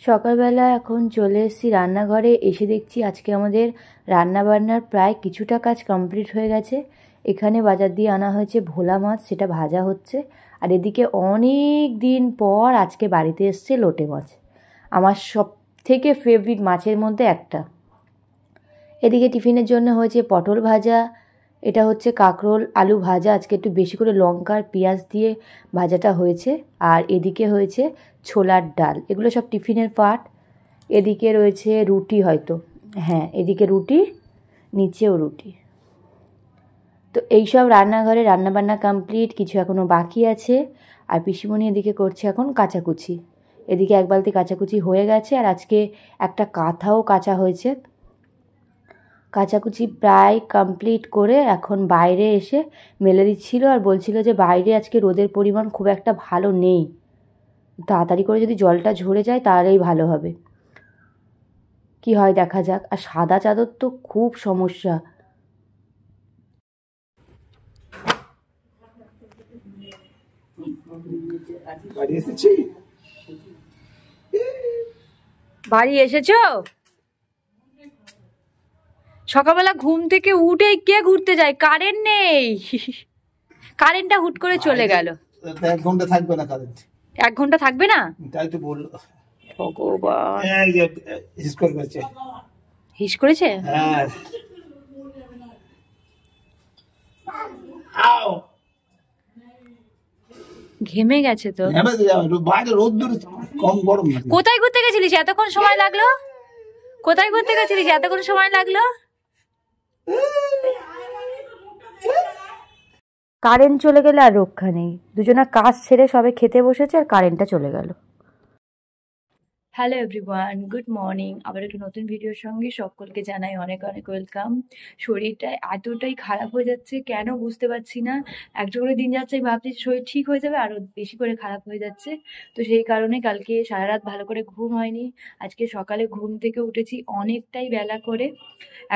সকালবেলা এখন চলে এসেছি রান্নাঘরে। এসে দেখছি আজকে আমাদের রান্নাবান্নার প্রায় কিছুটা কাজ কমপ্লিট হয়ে গেছে। এখানে বাজার দিয়ে আনা হয়েছে ভোলা মাছ, সেটা ভাজা হচ্ছে। আর এদিকে অনেক দিন পর আজকে বাড়িতে এসছে লোটে মাছ, আমার সব থেকে ফেভারিট মাছের মধ্যে একটা। এদিকে টিফিনের জন্য হয়েছে পটল ভাজা, এটা হচ্ছে কাঁকরোল আলু ভাজা, আজকে একটু বেশি করে লঙ্কা আর পেঁয়াজ দিয়ে ভাজাটা হয়েছে। আর এদিকে হয়েছে ছোলার ডাল, এগুলো সব টিফিনের পার্ট। এদিকে রয়েছে রুটি, হয়তো হ্যাঁ এদিকে রুটি, নিচেও রুটি। তো এইসব রান্নাঘরে রান্নাবান্না কমপ্লিট, কিছু এখনও বাকি আছে। আর পিসিমণি এদিকে করছে এখন কাচাকুচি। এদিকে এক বালতি কাচাকুচি হয়ে গেছে, আর আজকে একটা কাঁথাও কাচা হয়েছে। কাচাকুচি প্রায় কমপ্লিট করে এখন বাইরে এসে মেলে দিচ্ছিল, আর বলছিল যে বাইরে আজকে রোদের পরিমাণ খুব একটা ভালো নেই, তাড়াতাড়ি করে যদি জলটা ঝরে যায় তাহলেই ভালো হবে। কি হয় দেখা যাক। আর সাদা চাদর তো খুব সমস্যা। বাড়ি এসেছো? সকালবেলা ঘুম থেকে উঠে কে ঘুরতে যায়? কারেন্ট নেই, কারেন্টটা হুট করে চলে গেল। 1 ঘন্টা থাকবে না কারেন্ট। 1 ঘন্টা থাকবে না? তাই তো বললো ভগবান। হিস করেছে। হিস করেছে? হ্যাঁ। ঘেমে গেছে তো। বাইরে রোদ্দুর কম, গরম না। কোথায় ঘুরতে গেছিলিস এতক্ষণ সময় লাগলো? কোথায় ঘুরতে গেছিলিস এতক্ষণ সময় লাগলো? কারেন্ট চলে গেলে আর রক্ষা নেই। দুজনা কাজ ছেড়ে সবে খেতে বসেছে আর কারেন্টটা চলে গেল। Hello everyone, good morning. আবার একটা নতুন ভিডিওর সঙ্গে সকলকে জানাই অনেক অনেক ওয়েলকাম। শরীরটা এতটাই খারাপ হয়ে যাচ্ছে, কেন বুঝতে পারছি না। একটা করে দিন যাচ্ছে আমি ভাবছি শরীর ঠিক হয়ে যাবে, আরও বেশি করে খারাপ হয়ে যাচ্ছে। তো সেই কারণে কালকে সারা রাত ভালো করে ঘুম হয়নি। আজকে সকালে ঘুম থেকে উঠেছি অনেকটাই বেলা করে।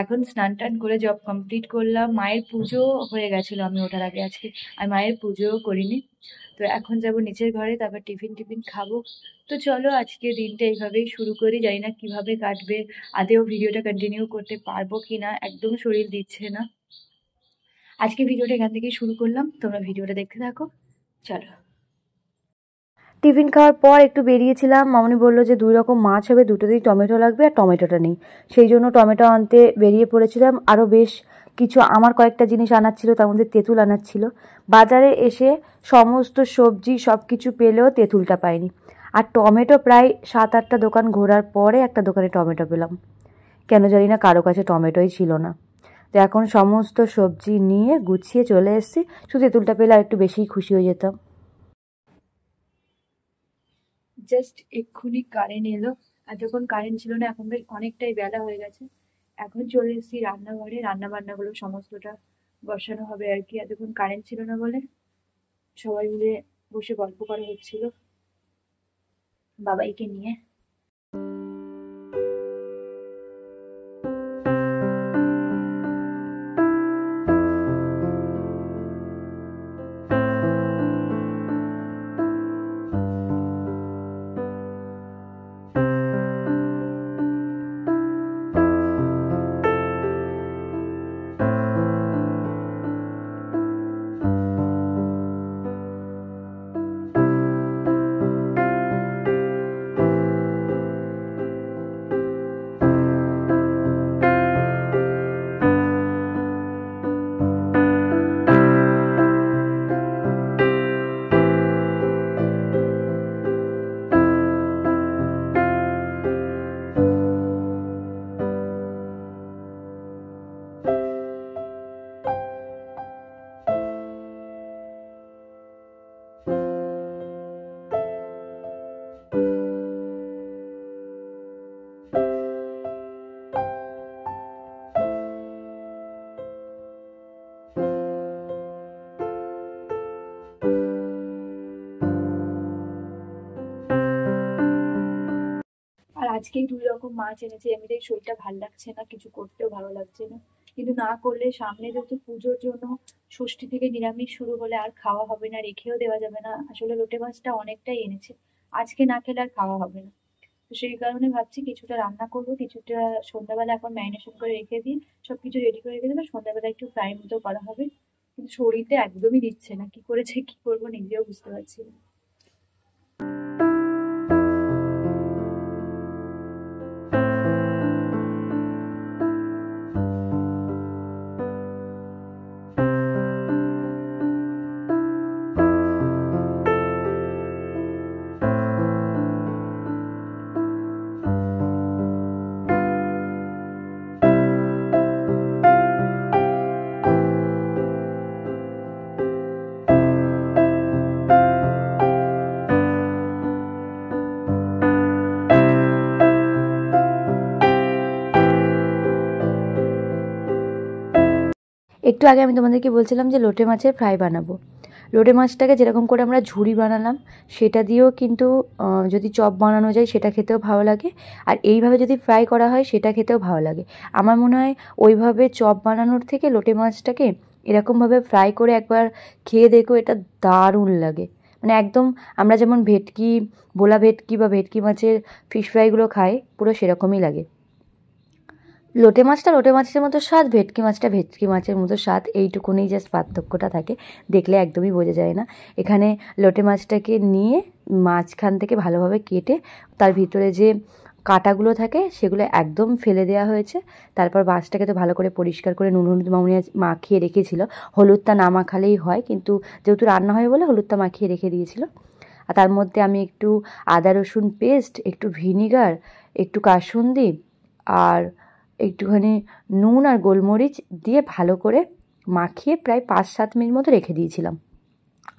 এখন স্নান টান করে জব কমপ্লিট করলাম। মায়ের পুজো হয়ে গেছিলো আমি ওঠার আগে আজকে, আর মায়ের পুজোও করিনি। তো এখন যাব নিচের ঘরে, তারপর টিফিন খাবো। তো চলো আজকে দিনটা এইভাবেই শুরু করি। জানি না কিভাবে কাটবে, আদেও ভিডিওটা কন্টিনিউ করতে পারবো কি না, একদম শরীর দিচ্ছে না। আজকে ভিডিওটা এখান থেকেই শুরু করলাম, তোমরা ভিডিওটা দেখতে থাকো। চলো। টিফিন খাওয়ার পর একটু বেরিয়েছিলাম। মামনি বললো যে 2 রকম মাছ হবে, দুটোতেই টমেটো লাগবে, আর টমেটোটা নেই, সেই জন্য টমেটো আনতে বেরিয়ে পড়েছিলাম। আরও বেশ কিছু আমার কয়েকটা জিনিস আনার ছিল, তার মধ্যে তেঁতুল আনার ছিল। বাজারে এসে সমস্ত সবজি সব কিছু পেলেও তেঁতুলটা পাইনি। আর টমেটো প্রায় 7-8টা দোকান ঘোরার পরে একটা দোকানে টমেটো পেলাম। কেন জানি না কারো কাছে টমেটোই ছিল না। তো এখন সমস্ত সবজি নিয়ে গুছিয়ে চলে এসেছি। শুধু তেঁতুলটা পেলে আর একটু বেশিই খুশি হয়ে যেতাম। জাস্ট এক্ষুনি কারেন্ট এলো, আর যখন কারেন্ট ছিল না, এখন অনেকটাই বেলা হয়ে গেছে। এখন চলে এসেছি রান্নাঘরে, রান্নাবান্নাগুলো সমস্তটা বসানো হবে আর কি। এতক্ষণ কারেন্ট ছিল না বলে সবাই মিলে বসে গল্প করা হচ্ছিল বাবাইকে নিয়ে। আর আজকেই 2 রকম মাছ এনেছে। এমনিতেই শরীরটা ভালো লাগছে না, কিছু করতেও ভালো লাগছে না, কিন্তু না করলে সামনে যেহেতু পুজোর জন্য ষষ্ঠী থেকে নিরামিষ শুরু হলে আর খাওয়া হবে না, রেখেও দেওয়া যাবে না। আসলে লোটে মাছটা অনেকটাই এনেছে, আজকে না খেলে আর খাওয়া হবে না। তো সেই কারণে ভাবছি কিছুটা রান্না করব, কিছুটা সন্ধ্যাবেলা এখন ম্যারিনেশন করে রেখে দিই, সবকিছু রেডি করে রেখে দেবো, সন্ধ্যাবেলা একটু ফ্রাই মতো করা হবে। কিন্তু শরীরটা একদমই দিচ্ছে না, কি করেছে কি করবো নিজেও বুঝতে পারছি না। একটু আগে আমি তোমাদেরকে বলছিলাম যে লোটে মাছের ফ্রাই বানাবো। লোটে মাছটাকে যেরকম করে আমরা ঝুরি বানালাম সেটা দিয়েও কিন্তু যদি চপ বানানো যায় সেটা খেতেও ভালো লাগে, আর এইভাবে যদি ফ্রাই করা হয় সেটা খেতেও ভালো লাগে। আমার মনে হয় ওইভাবে চপ বানানোর থেকে লোটে মাছটাকে এরকমভাবে ফ্রাই করে একবার খেয়ে দেখো, এটা দারুণ লাগে। মানে একদম আমরা যেমন ভেটকি, বোলা ভেটকি বা ভেটকি মাছের ফিশ ফ্রাইগুলো খাই, পুরো সেরকমই লাগে। লোটে মাছটা লোটে মাছের মতো স্বাদ, ভেটকি মাছটা ভেটকি মাছের মতো স্বাদ, এইটুকুনি জাস্ট পার্থক্যটা থাকে, দেখলে একদমই বোঝা যায় না। এখানে লোটে মাছটাকে নিয়ে মাঝখান থেকে ভালোভাবে কেটে তার ভিতরে যে কাঁটাগুলো থাকে সেগুলো একদম ফেলে দেওয়া হয়েছে। তারপর মাছটাকে তো ভালো করে পরিষ্কার করে নুন হলুদ মামুনি মাখিয়ে রেখেছিল, হলুদটা না মাখালেই হয়, কিন্তু যেহেতু রান্না হয় বলে হলুদটা মাখিয়ে রেখে দিয়েছিল। আর তার মধ্যে আমি একটু আদা রসুন পেস্ট, একটু ভিনিগার, একটু কাসুন্দি আর একটুখানি নুন আর গোলমরিচ দিয়ে ভালো করে মাখিয়ে প্রায় 5-7 মিনিট মতো রেখে দিয়েছিলাম।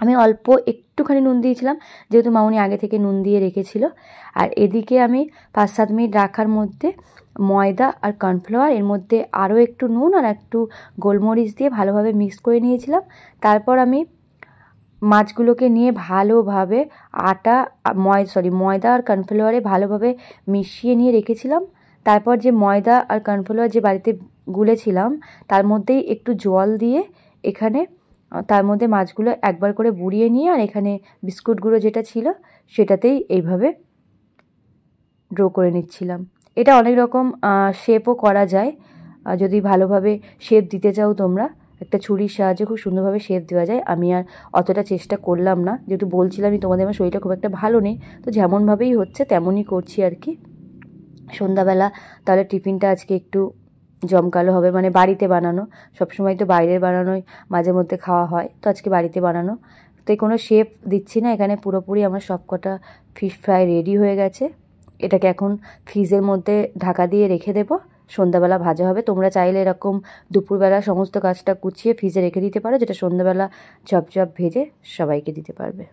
আমি অল্প একটুখানি নুন দিয়েছিলাম, যেহেতু মামুনি আগে থেকে নুন দিয়ে রেখেছিল। আর এদিকে আমি 5-7 মিনিট রাখার মধ্যে ময়দা আর কর্নফ্লাওয়ার, এর মধ্যে আরও একটু নুন আর একটু গোলমরিচ দিয়ে ভালোভাবে মিক্স করে নিয়েছিলাম। তারপর আমি মাছগুলোকে নিয়ে ভালোভাবে ময়দা আর কর্নফ্লাওয়ারে ভালোভাবে মিশিয়ে নিয়ে রেখেছিলাম। তারপর যে ময়দা আর কর্নফ্লাওয়ার যে বাড়িতে গুলেছিলাম তার মধ্যেই একটু জল দিয়ে এখানে তার মধ্যে মাছগুলো একবার করে বুড়িয়ে নিয়ে, আর এখানে বিস্কুট গুঁড়ো যেটা ছিল সেটাতেই এইভাবে ড্র করে নিচ্ছিলাম। এটা অনেক রকম শেপও করা যায়, যদি ভালোভাবে শেপ দিতে চাও তোমরা, একটা ছুরির সাহায্যে খুব সুন্দরভাবে শেপ দেওয়া যায়। আমি আর অতটা চেষ্টা করলাম না, যেহেতু বলছিলামই তোমাদের আমার শরীরটা খুব একটা ভালো নেই, তো যেমনভাবেই হচ্ছে তেমনই করছি আর কি। সন্ধ্যাবেলা তাহলে টিফিনটা আজকে একটু জমকালো হবে, মানে বাড়িতে বানানো, সবসময় তো বাইরের বানানোই মাঝে মধ্যে খাওয়া হয়, তো আজকে বাড়িতে বানানো। তো কোনো শেপ দিচ্ছি না, এখানে পুরোপুরি আমার সবকটা ফিশ ফ্রাই রেডি হয়ে গেছে। এটাকে এখন ফ্রিজের মধ্যে ঢাকা দিয়ে রেখে দেবো, সন্ধ্যাবেলা ভাজা হবে। তোমরা চাইলে এরকম দুপুরবেলা সমস্ত কাজটা গুছিয়ে ফ্রিজে রেখে দিতে পারো, যেটা সন্ধ্যাবেলা চপ ভেজে সবাইকে দিতে পারবে।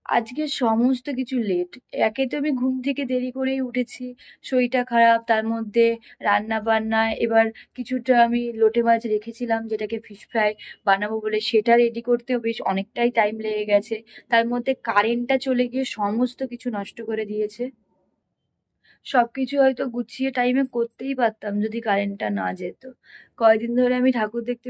আজকে সমস্ত কিছু লেট। একে তো আমি ঘুম থেকে দেরি করেই উঠেছি, শরীরটা খারাপ, তার মধ্যে রান্না বান্না, এবার কিছুটা আমি লোটে মাছ রেখেছিলাম যেটাকে ফিশ ফ্রাই বানাবো বলে, সেটা রেডি করতেও বেশ অনেকটাই টাইম লেগে গেছে। তার মধ্যে কারেন্টটা চলে গিয়ে সমস্ত কিছু নষ্ট করে দিয়েছে। সবকিছু হয়তো গুছিয়ে টাইমে করতেই পারতাম যদি কারেন্টটা না যেত। কয়দিন ধরে আমি ঠাকুর দেখতে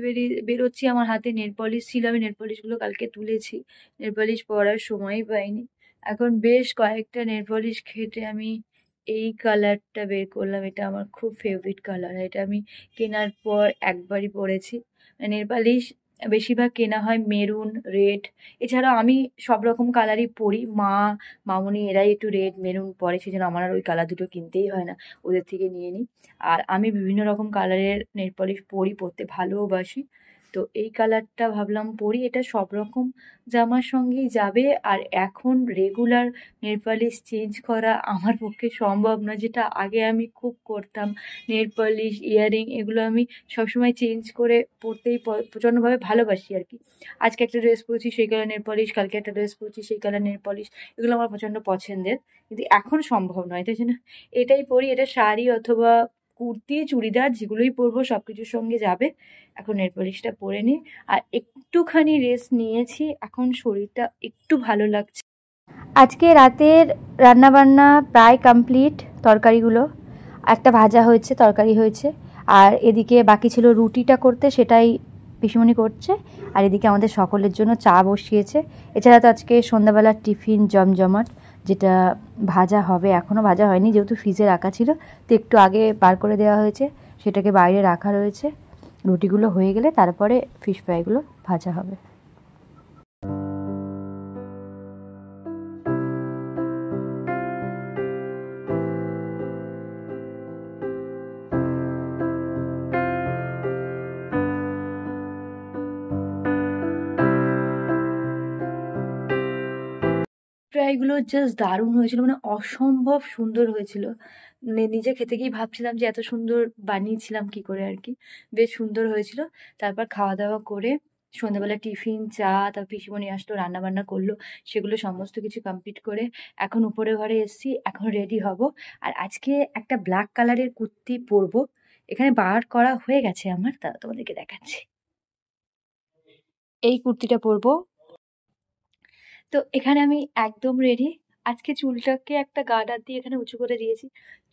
বেরোচ্ছি, আমার হাতে নেল পলিশ ছিল, আমি নেল পলিশগুলো কালকে তুলেছি, নেল পলিশ পরার সময়ই পাইনি। এখন বেশ কয়েকটা নেল পলিশ ঘেঁটে আমি এই কালারটা বের করলাম, এটা আমার খুব ফেভারিট কালার, এটা আমি কেনার পর একবারই পরেছি। নেল পলিশ বেশিরভাগ কেনা হয় মেরুন, রেড, এছাড়াও আমি সব রকম কালারই পরি। মামুনি এরাই একটু রেড মেরুন পরে, সেই জন্য আমার আর ওই কালার দুটো কিনতেই হয় না, ওদের থেকে নিয়ে নিই। আর আমি বিভিন্ন রকম কালারের নেল পলিশ পরতে ভালোবাসি, তো এই কালারটা ভাবলাম পরি, এটা সব রকম জামার সঙ্গেই যাবে। আর এখন রেগুলার নেল পলিশ চেঞ্জ করা আমার পক্ষে সম্ভব না, যেটা আগে আমি খুব করতাম। নেল পলিশ, ইয়াররিং এগুলো আমি সবসময় চেঞ্জ করে পরতেই প্রচণ্ডভাবে ভালোবাসি আর কি। আজকে একটা ড্রেস পরেছি সেই কালার নেল পলিশ, কালকে একটা ড্রেস পরেছি সেই কালার নেল পলিশ, এগুলো আমার প্রচণ্ড পছন্দের, কিন্তু এখন সম্ভব নয়, তাই জন্য এটাই পরি। এটা শাড়ি অথবা কুর্তি, চুড়িদার যেগুলোই পরবো সব কিছুর সঙ্গে যাবে। এখন নেল পলিশটা পরে নিই, আর একটুখানি রেস্ট নিয়েছি, এখন শরীরটা একটু ভালো লাগছে। আজকে রাতের রান্নাবান্না প্রায় কমপ্লিট, তরকারিগুলো একটা ভাজা হয়েছে, তরকারি হয়েছে, আর এদিকে বাকি ছিল রুটিটা করতে, সেটাই পিসিমণি করছে। আর এদিকে আমাদের সকলের জন্য চা বসিয়েছে। এছাড়া তো আজকে সন্ধ্যাবেলার টিফিন জমজমাট, যেটা ভাজা হবে, এখনও ভাজা হয়নি যেহেতু ফ্রিজে রাখা ছিল, তো একটু আগে বার করে দেওয়া হয়েছে, সেটাকে বাইরে রাখা রয়েছে। রুটিগুলো হয়ে গেলে তারপরে ফিশ ফ্রাইগুলো ভাজা হবে। ফ্রাইগুলো জাস্ট দারুণ হয়েছিল, মানে অসম্ভব সুন্দর হয়েছিল। মানে নিজে খেতে গিয়ে ভাবছিলাম যে এত সুন্দর বানিয়েছিলাম কি করে আর কি। বেশ সুন্দর হয়েছিল। তারপর খাওয়া দাওয়া করে সন্ধ্যাবেলা টিফিন, চা, তারপর পিসিমণি আসলো, রান্নাবান্না করলো, সেগুলো সমস্ত কিছু কমপ্লিট করে এখন উপরে ঘরে এসেছি, এখন রেডি হব। আর আজকে একটা ব্ল্যাক কালারের কুর্তি পরবো, এখানে বার করা হয়ে গেছে আমার, তা তোমাদেরকে দেখাচ্ছি। এই কুর্তিটা পরবো। তো এখানে আমি একদম রেডি। আজকে চুলটাকে একটা গার্ডার দিয়ে এখানে উঁচু করে দিয়েছি।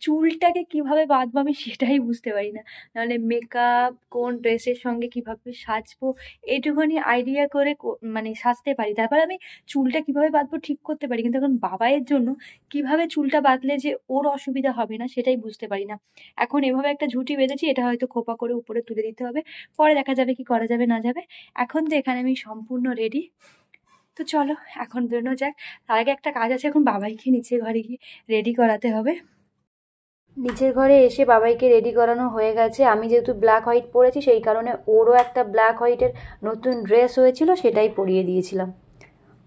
চুলটাকে কিভাবে বাঁধবো আমি সেটাই বুঝতে পারি না। নাহলে মেকআপ কোন ড্রেসের সঙ্গে কিভাবে সাজবো এইটুখানি আইডিয়া করে মানে সাজতে পারি। তারপর আমি চুলটা কিভাবে বাঁধবো ঠিক করতে পারি, কিন্তু এখন বাবাইয়ের জন্য কিভাবে চুলটা বাঁধলে যে ওর অসুবিধা হবে না সেটাই বুঝতে পারি না। এখন এভাবে একটা ঝুঁটি বেঁধেছি, এটা হয়তো খোপা করে উপরে তুলে দিতে হবে, পরে দেখা যাবে কি করা যাবে না যাবে। এখন তো এখানে আমি সম্পূর্ণ রেডি। তো চলো এখন বেরোনো যাক। তার আগে একটা কাজ আছে, এখন বাবাইকে নিচের ঘরে গিয়ে রেডি করাতে হবে। নিচের ঘরে এসে বাবাইকে রেডি করানো হয়ে গেছে। আমি যেহেতু ব্ল্যাক হোয়াইট পরেছি সেই কারণে ওরও একটা ব্ল্যাক হোয়াইটের নতুন ড্রেস হয়েছিল, সেটাই পরিয়ে দিয়েছিলাম।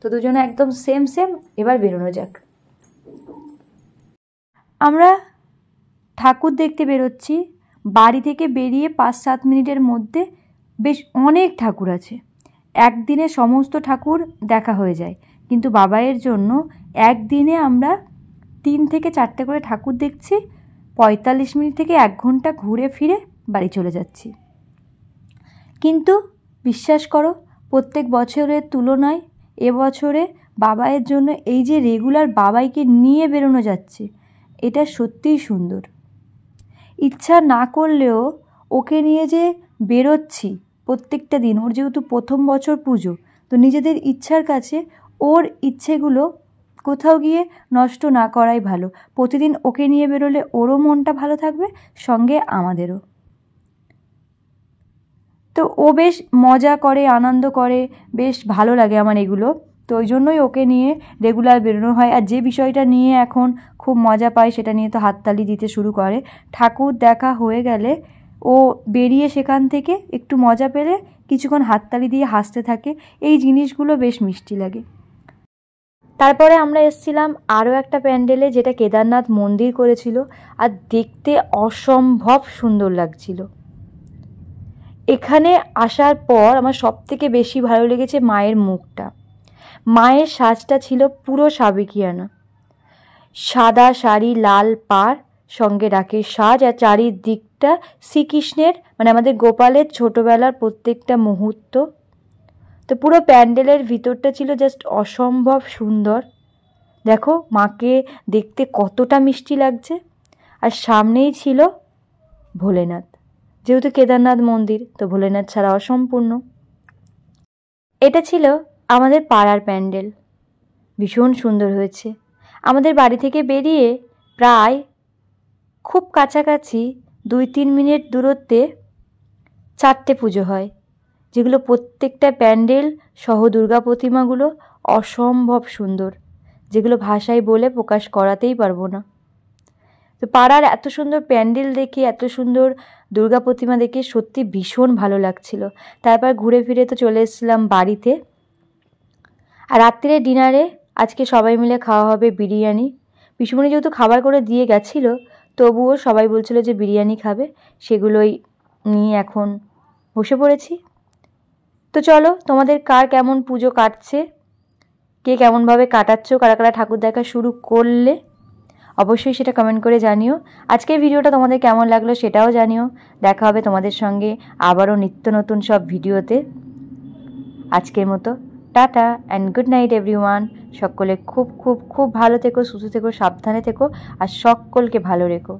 তো দুজনে একদম সেম সেম। এবার বেরোনো যাক। আমরা ঠাকুর দেখতে বেরোচ্ছি। বাড়ি থেকে বেরিয়ে 5-7 মিনিটের মধ্যে বেশ অনেক ঠাকুর আছে। একদিনে সমস্ত ঠাকুর দেখা হয়ে যায়, কিন্তু বাবাইয়ের জন্য একদিনে আমরা 3 থেকে 4টে করে ঠাকুর দেখছি। 45 মিনিট থেকে 1 ঘন্টা ঘুরে ফিরে বাড়ি চলে যাচ্ছি। কিন্তু বিশ্বাস করো, প্রত্যেক বছরের তুলনায় এবছরে বাবাইয়ের জন্য এই যে রেগুলার বাবাইকে নিয়ে বেরোনো যাচ্ছে, এটা সত্যিই সুন্দর। ইচ্ছা না করলেও ওকে নিয়ে যে বেরোচ্ছি প্রত্যেকটা দিন, ওর যেহেতু প্রথম বছর পুজো, তো নিজেদের ইচ্ছার কাছে ওর ইচ্ছেগুলো কোথাও গিয়ে নষ্ট না করাই ভালো। প্রতিদিন ওকে নিয়ে বেরোলে ওরও মনটা ভালো থাকবে, সঙ্গে আমাদেরও। তো ও বেশ মজা করে, আনন্দ করে, বেশ ভালো লাগে আমার এগুলো। তো ওই জন্যই ওকে নিয়ে রেগুলার বেরোনো হয়। আর যে বিষয়টা নিয়ে এখন খুব মজা পায় সেটা নিয়ে তো হাততালি দিতে শুরু করে। ঠাকুর দেখা হয়ে গেলে ও বেরিয়ে সেখান থেকে একটু মজা পেলে কিছুক্ষণ হাততালি দিয়ে হাসতে থাকে। এই জিনিসগুলো বেশ মিষ্টি লাগে। তারপরে আমরা এসেছিলাম আরও একটা প্যান্ডেলে, যেটা কেদারনাথ মন্দির করেছিল, আর দেখতে অসম্ভব সুন্দর লাগছিল। এখানে আসার পর আমার সবথেকে বেশি ভালো লেগেছে মায়ের মুখটা। মায়ের সাজটা ছিল পুরো সাবেকিয়ানা। সাদা শাড়ি, লাল পাড়, সঙ্গে রাখের সাজ, আর চারিদিকটা শ্রীকৃষ্ণের মানে আমাদের গোপালের ছোটোবেলার প্রত্যেকটা মুহূর্ত। তো পুরো প্যান্ডেলের ভিতরটা ছিল জাস্ট অসম্ভব সুন্দর। দেখো মাকে দেখতে কতটা মিষ্টি লাগছে। আর সামনেই ছিল ভোলেনাথ, যেহেতু কেদারনাথ মন্দির তো ভোলেনাথ ছাড়া অসম্পূর্ণ। এটা ছিল আমাদের পাড়ার প্যান্ডেল, ভীষণ সুন্দর হয়েছে। আমাদের বাড়ি থেকে বেরিয়ে প্রায় খুব কাছাকাছি 2-3 মিনিট দূরত্বে 4টে পুজো হয়, যেগুলো প্রত্যেকটা প্যান্ডেল সহ দুর্গা প্রতিমাগুলো অসম্ভব সুন্দর, যেগুলো ভাষায় বলে প্রকাশ করাতেই পারবো না। তো পাড়ার এত সুন্দর প্যান্ডেল দেখে, এত সুন্দর দুর্গা প্রতিমা দেখে সত্যি ভীষণ ভালো লাগছিল। তারপর ঘুরে ফিরে তো চলে এসেছিলাম বাড়িতে। আর রাত্রিরে ডিনারে আজকে সবাই মিলে খাওয়া হবে বিরিয়ানি। পিসুমণি যেহেতু খাবার করে দিয়ে গেছিলো, তবুও সবাই বলছিল যে বিরিয়ানি খাবে, সেগুলোই নিয়ে এখন বসে পড়েছি। তো চলো, তোমাদের কার কেমন পুজো কাটছে, কে কেমনভাবে কাটাচ্ছ, কারা কারা ঠাকুর দেখা শুরু করলে, অবশ্যই সেটা কমেন্ট করে জানিও। আজকের ভিডিওটা তোমাদের কেমন লাগলো সেটাও জানিও। দেখা হবে তোমাদের সঙ্গে আবারও নিত্য নতুন সব ভিডিওতে। আজকের মতো tata and good night everyone. সকলে খুব খুব খুব ভালো থেকো, সুস্থ থেকো, সাবধানে থেকো, আর সকলকে ভালো রেখো।